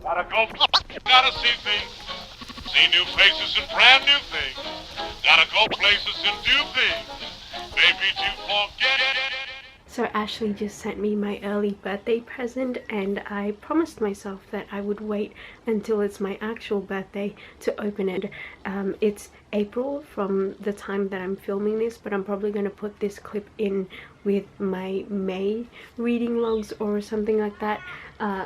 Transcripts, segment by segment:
Gotta go, gotta see things, see new faces and brand new things. Gotta go places and do things, maybe to forget. So Ashley just sent me my early birthday present, and I promised myself that I would wait until it's my actual birthday to open it. It's April from the time that I'm filming this, but I'm probably going to put this clip in with my May reading logs or something like that.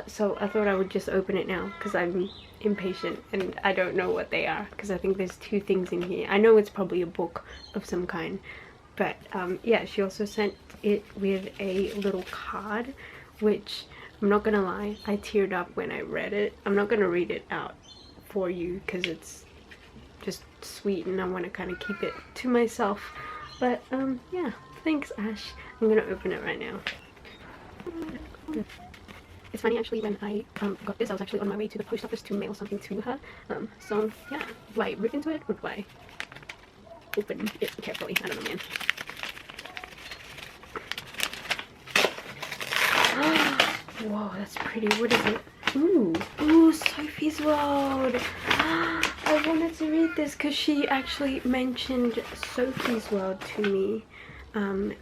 So I thought I would just open it now because I'm impatient and I don't know what they are, because I think there's two things in here. I know it's probably a book of some kind. But yeah, she also sent it with a little card, which I'm not gonna lie, I teared up when I read it. I'm not gonna read it out for you because it's just sweet and I want to kind of keep it to myself. But yeah, thanks Ash. I'm gonna open it right now. It's funny actually, when I got this, I was actually on my way to the post office to mail something to her. So yeah, do I rip into it or do I open it carefully? I don't know, man. Whoa, that's pretty. What is it? Ooh, Sophie's World. I wanted to read this because she actually mentioned Sophie's World to me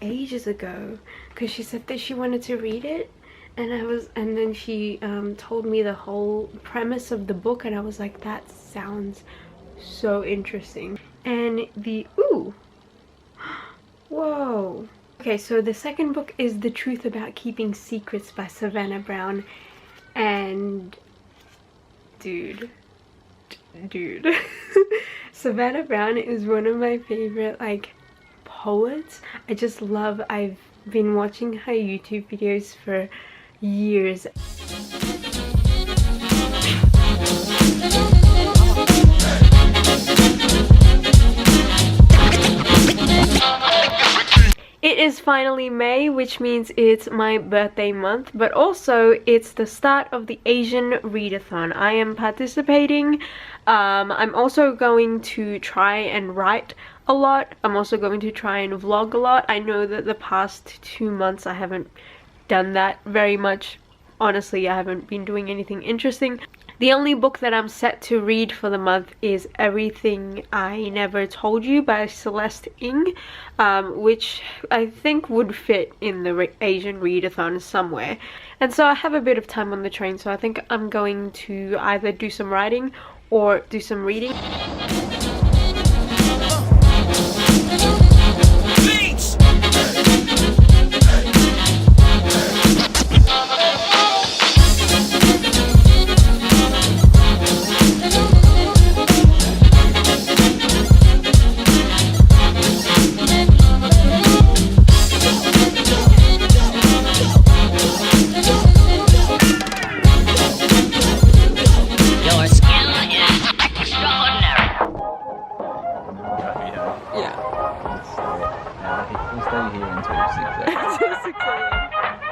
ages ago, because she said that she wanted to read it, and then she told me the whole premise of the book, and I was like, that sounds so interesting. And the whoa. Okay, so the second book is The Truth About Keeping Secrets by Savannah Brown, and dude Savannah Brown is one of my favorite like poets. I just love, I've been watching her YouTube videos for years. It is finally May, which means it's my birthday month, but also it's the start of the Asian readathon. I am participating. I'm also going to try and write a lot. I'm also going to try and vlog a lot. I know that the past 2 months I haven't done that very much. Honestly, I haven't been doing anything interesting. The only book that I'm set to read for the month is Everything I Never Told You by Celeste Ng, which I think would fit in the Asian readathon somewhere. And so I have a bit of time on the train, so I think I'm going to either do some writing or do some reading.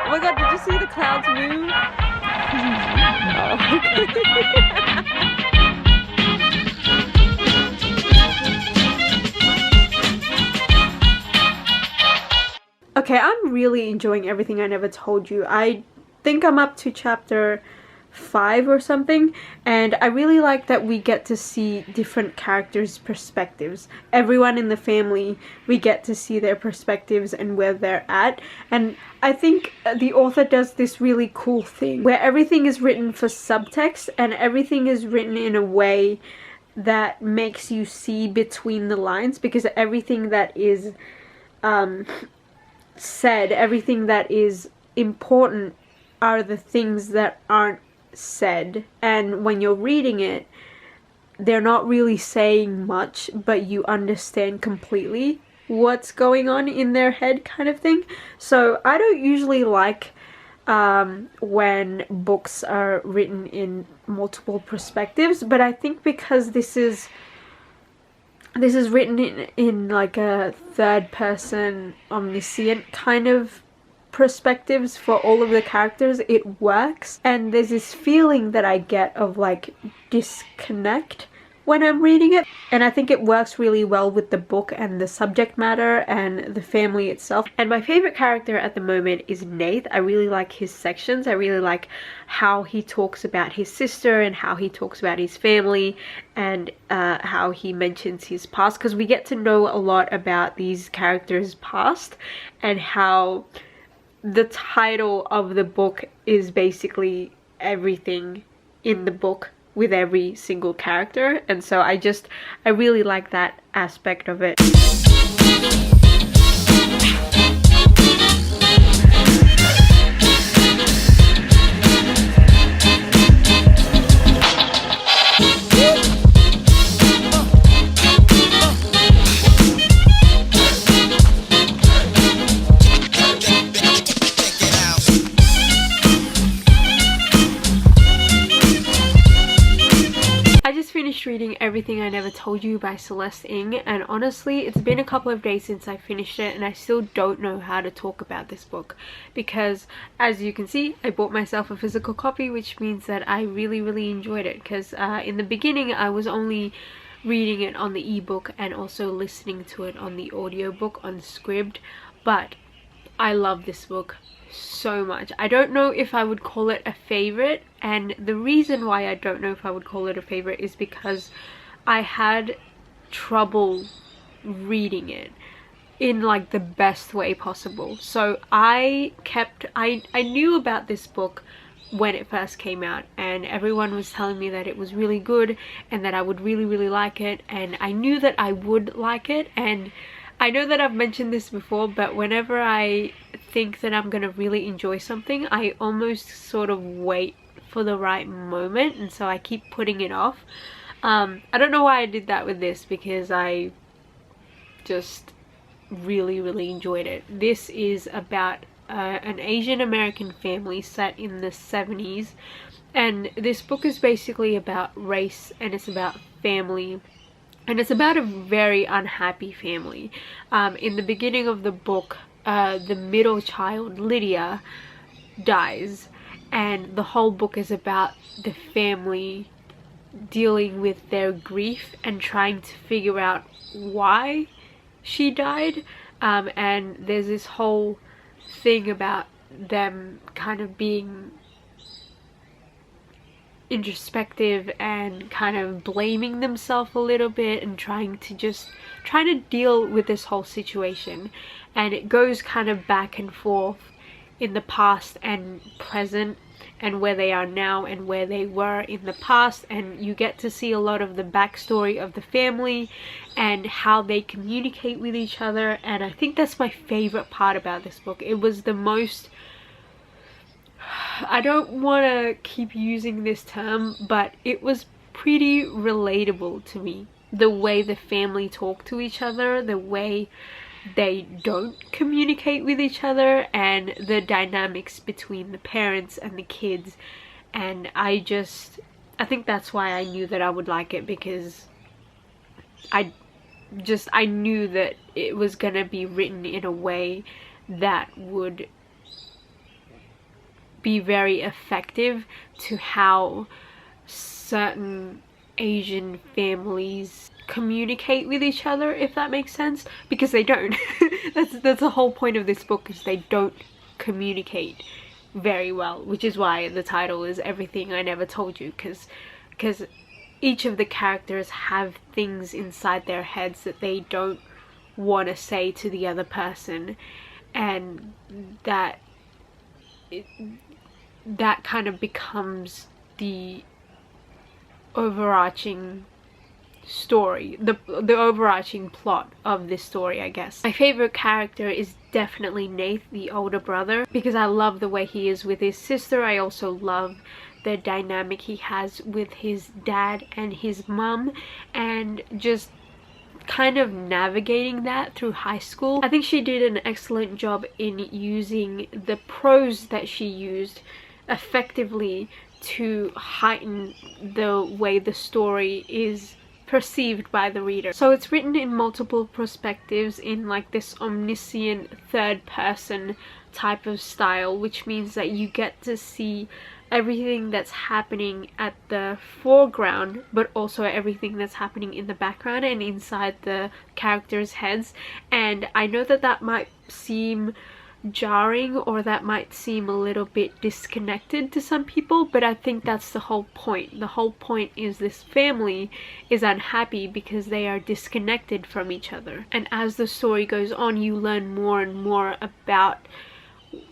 Oh my god, did you see the clouds move? Okay, I'm really enjoying Everything I Never Told You. I think I'm up to chapter 5 or something, and I really like that we get to see different characters' perspectives. Everyone in the family, we get to see their perspectives and where they're at, and I think the author does this really cool thing where everything is written for subtext and everything is written in a way that makes you see between the lines, because everything that is said, everything that is important are the things that aren't said, and when you're reading it they're not really saying much, but you understand completely what's going on in their head, kind of thing. So I don't usually like when books are written in multiple perspectives, but I think because this is written in like a third person omniscient kind of perspectives for all of the characters, it works. And there's this feeling that I get of like disconnect when I'm reading it, and I think it works really well with the book and the subject matter and the family itself. And my favorite character at the moment is Nath. I really like his sections. I really like how he talks about his sister and how he talks about his family and how he mentions his past, because we get to know a lot about these characters' past and how the title of the book is basically everything in the book with every single character, and so I really like that aspect of it. Reading Everything I Never Told You by Celeste Ng, and honestly it's been a couple of days since I finished it and I still don't know how to talk about this book, because as you can see I bought myself a physical copy, which means that I really enjoyed it, because in the beginning I was only reading it on the ebook and also listening to it on the audiobook on Scribd, but I love this book so much. I don't know if I would call it a favorite, and the reason why I don't know if I would call it a favorite is because I had trouble reading it in like the best way possible. So I knew about this book when it first came out, and everyone was telling me that it was really good and that I would really like it, and I knew that I would like it. And I know that I've mentioned this before, but whenever I think that I'm gonna really enjoy something, I almost sort of wait for the right moment, and so I keep putting it off. I don't know why I did that with this, because I just really enjoyed it. This is about an Asian American family set in the 70s, and this book is basically about race, and it's about family. And it's about a very unhappy family. In the beginning of the book, the middle child, Lydia, dies. And the whole book is about the family dealing with their grief and trying to figure out why she died. And there's this whole thing about them kind of being introspective and kind of blaming themselves a little bit and trying to deal with this whole situation. And it goes kind of back and forth in the past and present, and where they are now and where they were in the past, and you get to see a lot of the backstory of the family and how they communicate with each other. And I think that's my favorite part about this book. It was the most, I don't want to keep using this term, but it was pretty relatable to me. The way the family talk to each other, the way they don't communicate with each other, and the dynamics between the parents and the kids. And I think that's why I knew that I would like it, because I knew that it was gonna be written in a way that would be very effective to how certain Asian families communicate with each other, if that makes sense, because they don't. that's the whole point of this book, is they don't communicate very well, which is why the title is Everything I Never Told You, because each of the characters have things inside their heads that they don't want to say to the other person, and that kind of becomes the overarching story, the overarching plot of this story, I guess. My favorite character is definitely Nath, the older brother, because I love the way he is with his sister. I also love the dynamic he has with his dad and his mum, and just kind of navigating that through high school. I think she did an excellent job in using the prose that she used effectively to heighten the way the story is perceived by the reader. So it's written in multiple perspectives, in like this omniscient third person type of style, which means that you get to see everything that's happening at the foreground, but also everything that's happening in the background and inside the characters' heads. And I know that that might seem jarring, or that might seem a little bit disconnected to some people, but I think that's the whole point. The whole point is this family is unhappy because they are disconnected from each other, and as the story goes on you learn more and more about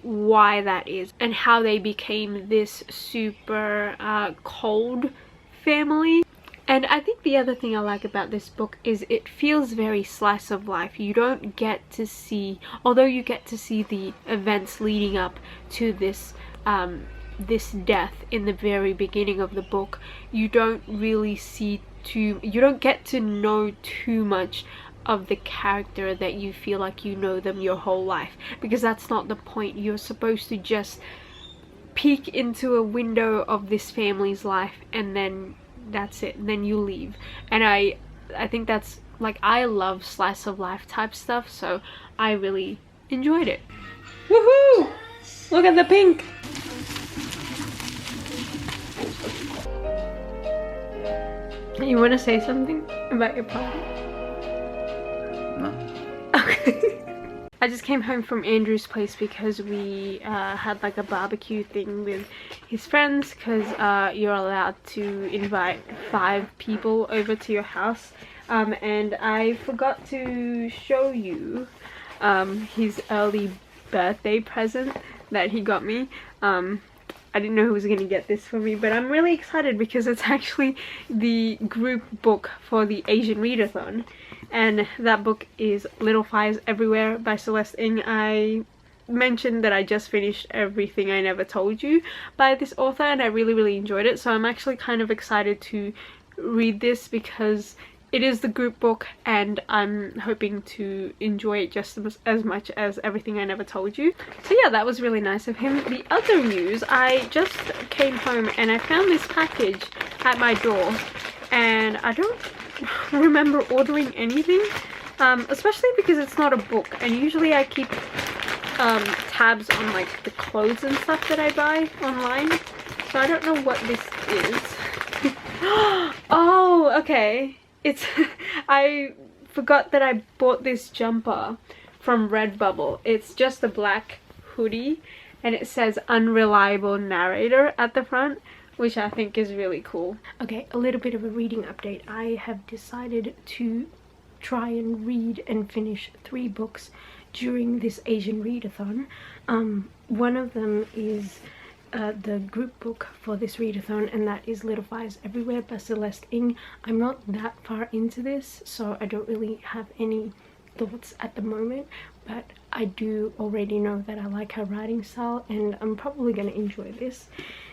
why that is and how they became this super cold family. And I think the other thing I like about this book is it feels very slice of life. You don't get to see, although you get to see the events leading up to this this death in the very beginning of the book, you don't really see you don't get to know too much of the character that you feel like you know them your whole life, because that's not the point. You're supposed to just peek into a window of this family's life and then that's it, and then you leave. And I think that's, like, I love slice of life type stuff, so I really enjoyed it. Woohoo! Look at the pink! You want to say something about your party? No. Okay. I just came home from Andrew's place because we had like a barbecue thing with his friends, because you're allowed to invite 5 people over to your house, and I forgot to show you his early birthday present that he got me. I didn't know who was going to get this for me, but I'm really excited because it's actually the group book for the Asian Readathon. And that book is Little Fires Everywhere by Celeste Ng. I mentioned that I just finished Everything I Never Told You by this author, and I really enjoyed it. So I'm actually kind of excited to read this because it is the group book and I'm hoping to enjoy it just as much as Everything I Never Told You. So yeah, that was really nice of him. The other news, I just came home and I found this package at my door, and I don't remember ordering anything, especially because it's not a book, and usually I keep tabs on like the clothes and stuff that I buy online, so I don't know what this is. Oh, okay, it's I forgot that I bought this jumper from Redbubble. It's just a black hoodie and it says Unreliable Narrator at the front, which I think is really cool. Okay, a little bit of a reading update. I have decided to try and read and finish 3 books during this Asian Readathon. One of them is the group book for this readathon, and that is Little Fires Everywhere by Celeste Ng. I'm not that far into this, so I don't really have any thoughts at the moment, but I do already know that I like her writing style and I'm probably going to enjoy this.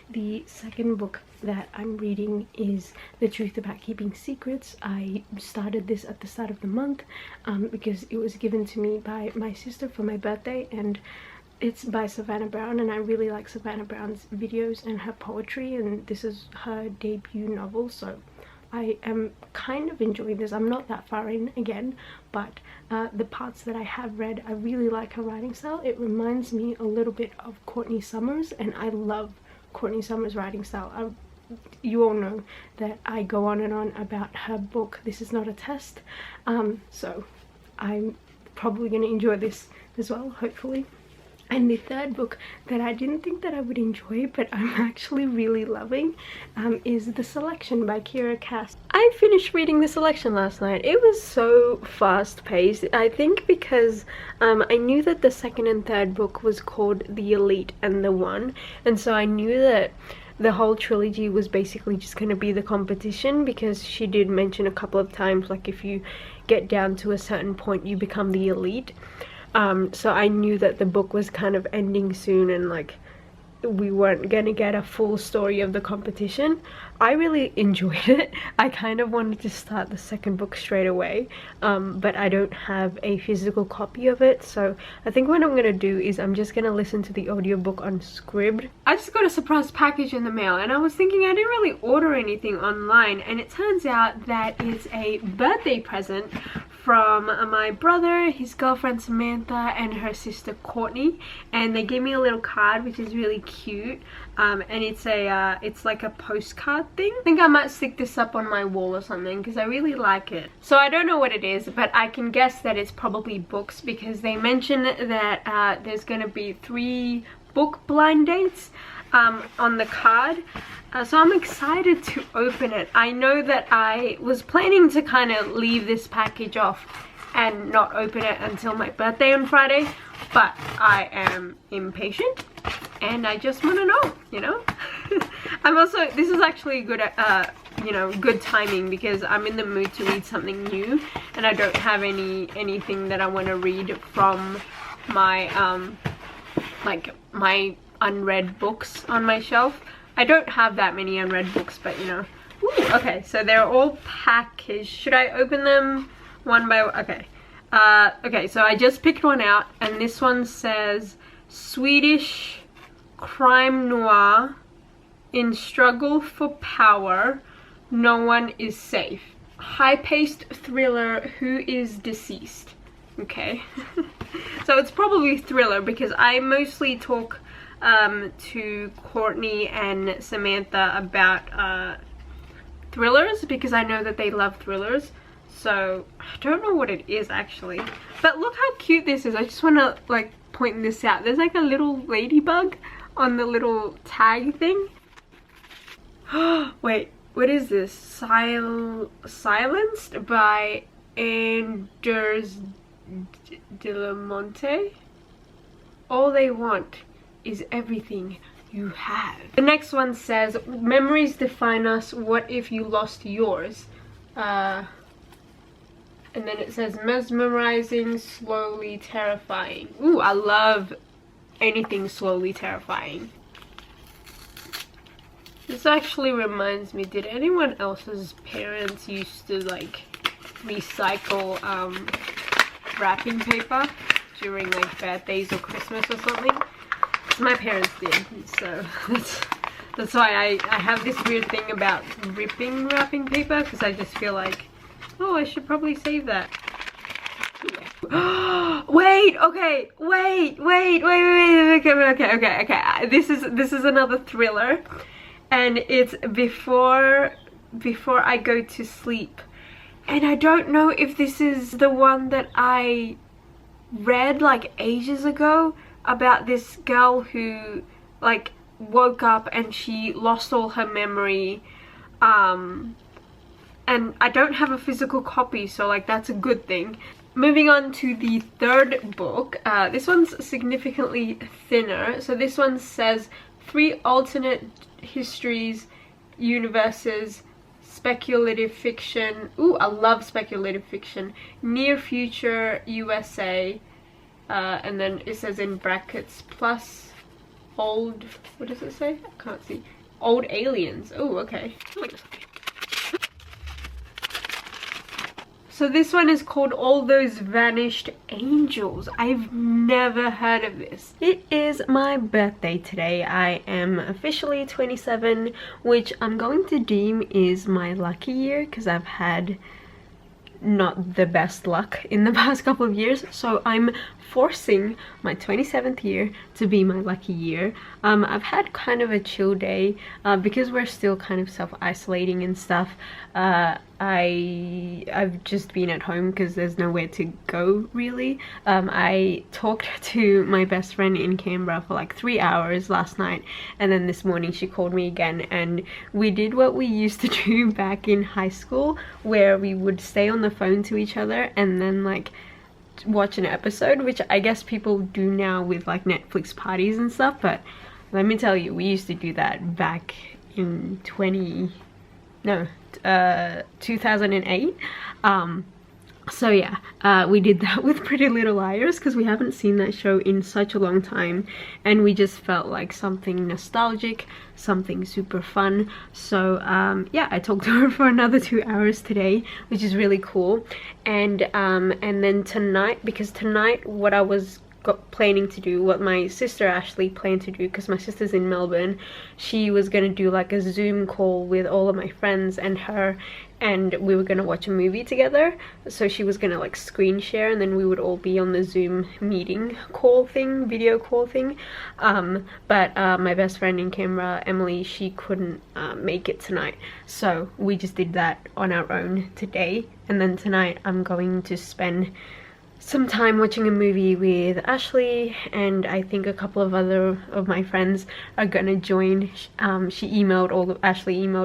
The second book that I'm reading is The Truth About Keeping Secrets. I started this at the start of the month because it was given to me by my sister for my birthday, and it's by Savannah Brown, and I really like Savannah Brown's videos and her poetry, and this is her debut novel, so I am kind of enjoying this. I'm not that far in again, but the parts that I have read, I really like her writing style. It reminds me a little bit of Courtney Summers, and I love Courtney Summers' writing style. You all know that I go on and on about her book This Is Not a Test, so I'm probably going to enjoy this as well, hopefully. And the third book that I didn't think that I would enjoy, but I'm actually really loving, is The Selection by Kira Cass. I finished reading The Selection last night. It was so fast-paced, I think because I knew that the second and third book was called The Elite and The One, and so I knew that the whole trilogy was basically just going to be the competition, because she did mention a couple of times, like, if you get down to a certain point you become the elite. So I knew that the book was kind of ending soon and like we weren't gonna get a full story of the competition. I really enjoyed it. I kind of wanted to start the second book straight away, but I don't have a physical copy of it, so I think what I'm gonna do is I'm just gonna listen to the audiobook on Scribd. I just got a surprise package in the mail and I was thinking I didn't really order anything online, and it turns out that it's a birthday present from my brother, his girlfriend Samantha, and her sister Courtney, and they gave me a little card which is really cute. And it's like a postcard thing. I think I might stick this up on my wall or something because I really like it. So I don't know what it is, but I can guess that it's probably books because they mention that there's gonna be 3 book blind dates on the card. So I'm excited to open it. I know that I was planning to kind of leave this package off and not open it until my birthday on Friday, but I am impatient and I just want to know, you know. I'm also, this is actually good, you know, good timing because I'm in the mood to read something new and I don't have anything that I want to read from my like my unread books on my shelf. I don't have that many unread books, but you know. Ooh, okay, so they're all packaged. Should I open them one by one? Okay. Okay, so I just picked one out, and this one says Swedish crime noir in struggle for power, no one is safe. High-paced thriller, who is deceased? Okay. So it's probably thriller because I mostly talk to Courtney and Samantha about thrillers because I know that they love thrillers. So I don't know what it is actually, but look how cute this is. I just want to like point this out. There's like a little ladybug on the little tag thing. Wait, what is this? Silenced by Anders de la Monte. All they want is everything you have. The next one says, memories define us, what if you lost yours? And then it says, mesmerizing, slowly terrifying. Ooh, I love anything slowly terrifying. This actually reminds me, did anyone else's parents used to like recycle wrapping paper during like birthdays or Christmas or something? My parents did, so that's why I have this weird thing about ripping wrapping paper because I just feel like, oh, I should probably save that. Wait, okay, wait, okay. This is another thriller, and it's before I go to sleep, and I don't know if this is the one that I read like ages ago about this girl who like woke up and she lost all her memory, and I don't have a physical copy, so like that's a good thing. Moving on to the third book, this one's significantly thinner. So this one says 3 alternate histories, universes, speculative fiction. Ooh, I love speculative fiction. Near future USA, and then it says in brackets plus old, what does it say? I can't see. Old aliens. Oh, okay. So this one is called All Those Vanished Angels. I've never heard of this. It is my birthday today. I am officially 27, which I'm going to deem is my lucky year because I've had not the best luck in the past couple of years, so I'm forcing my 27th year to be my lucky year. I've had kind of a chill day because we're still kind of self-isolating and stuff. I've just been at home because there's nowhere to go really. I talked to my best friend in Canberra for like 3 hours last night, and then this morning she called me again, and we did what we used to do back in high school where we would stay on the phone to each other and then like watch an episode, which I guess people do now with like Netflix parties and stuff, but let me tell you, we used to do that back in 2008. So yeah, we did that with Pretty Little Liars because we haven't seen that show in such a long time, and we just felt like something nostalgic, something super fun. So yeah, I talked to her for another 2 hours today, which is really cool. And then tonight, because tonight what I was planning to do, what my sister Ashley planned to do, because my sister's in Melbourne. She was gonna do like a Zoom call with all of my friends and her, and we were gonna watch a movie together. So she was gonna like screen share, and then we would all be on the Zoom meeting call thing, video call thing. But my best friend in Canberra, Emily, she couldn't make it tonight, so we just did that on our own today. And then tonight I'm going to spend some time watching a movie with Ashley, and I think a couple of other of my friends are gonna join. Ashley emailed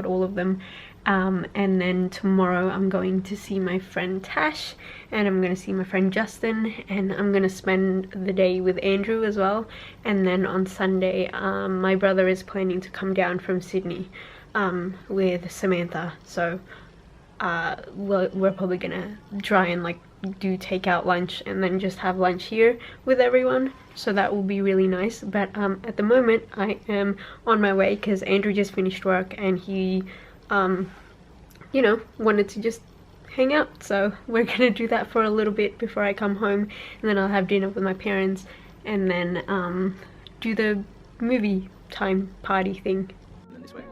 all of them. And then tomorrow I'm going to see my friend Tash, and I'm going to see my friend Justin, and I'm going to spend the day with Andrew as well. And then on Sunday, my brother is planning to come down from Sydney with Samantha, so we're probably gonna try and like do takeout lunch and then just have lunch here with everyone, so that will be really nice. But at the moment I am on my way because Andrew just finished work and he you know, wanted to just hang out, so we're gonna do that for a little bit before I come home, and then I'll have dinner with my parents, and then do the movie time party thing. This way.